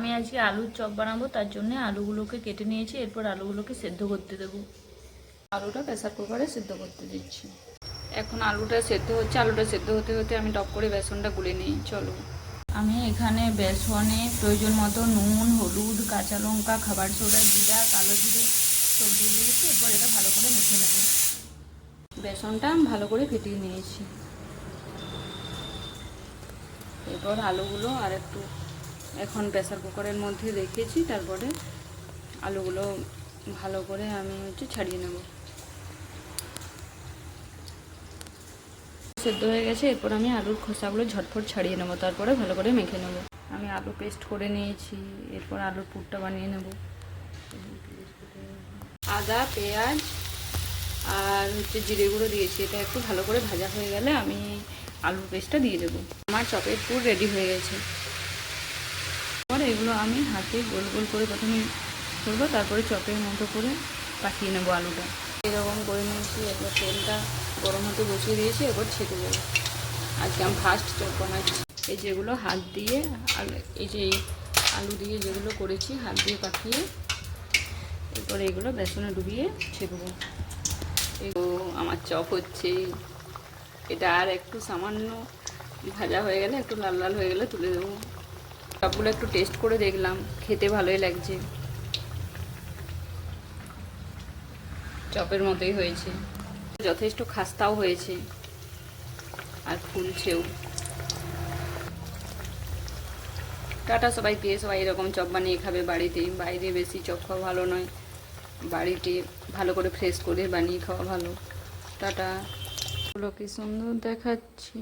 আমি আজকে আলুর চপ বানাবো, তার জন্য আলুগুলোকে কেটে নিয়েছি। এরপর আলুগুলোকে সেদ্ধ করতে দেবো। আলুটা প্রেসার কুকারে সেদ্ধ করতে দিচ্ছি। এখন আলুটা সেদ্ধ হচ্ছে। আলুটা সেদ্ধ হতে হতে আমি টপ করে বেসনটা গুলে নিই। চলো, আমি এখানে বেসনে প্রয়োজন মতো নুন, হলুদ, কাঁচা লঙ্কা, খাবার সোডা, জিরা, কালো জিরে সব দিয়ে দিয়েছি। এরপর এটা ভালো করে মেখে নেব। বেসনটা ভালো করে ফেটিয়ে নিয়েছি। এরপর আলুগুলো আর একটু এখন প্রেসার কুকারের মধ্যে রেখেছি। তারপরে আলুগুলো ভালো করে আমি ছাড়িয়ে নেব। সেদ্ধ হয়ে গেছে। এরপর আমি আলুর খোসাগুলো ঝটফট ছাড়িয়ে নেব। তারপরে ভালো করে মেখে নেব। আমি আলু পেস্ট করে নিয়েছি। এরপর আলুর পুরটা বানিয়ে নেব। আদা, পেঁয়াজ আর জিরে গুঁড়ো দিয়েছি। এটা একটু ভালো করে ভাজা হয়ে গেলে আমি আলুর পেস্টটা দিয়ে দেবো। আমার চপের পুর রেডি হয়ে গেছে। এবার এগুলো আমি হাতে গোল গোল করে প্রথমে করবো, তারপরে চপের মতো করে পাঠিয়ে নেবো আলুটা। এরকম করে নিয়েছি। এরপর তেলটা গরম হতে বসিয়ে দিয়েছি। এরপর ছেঁকে দেবো। আজকে আমি ফার্স্ট চপ বানাচ্ছি। এই যেগুলো হাত দিয়ে এই যে আলু দিয়ে যেগুলো করেছি হাত দিয়ে পাঠিয়ে, এরপরে এগুলো বেসনে ডুবিয়ে ছেঁকবো। আমার চপ হচ্ছে। এটা আর একটু সামান্য ভাজা হয়ে গেলে, একটু লাল লাল হয়ে গেলে তুলে দেবো। চপগুলো একটু টেস্ট করে দেখলাম, খেতে ভালোই লাগছে। চপের মতোই হয়েছে, যথেষ্ট খাস্তাও হয়েছে আর ফুলছেও। টাটা সবাইকে। সবাই এরকম চপ বানিয়ে খাবে বাড়িতে। বাইরে বেশি চপ খাওয়া ভালো নয়, বাড়িতে ভালো করে ফ্রেশ করে বানিয়ে খাওয়া ভালো। টাটা। কি সুন্দর দেখাচ্ছি।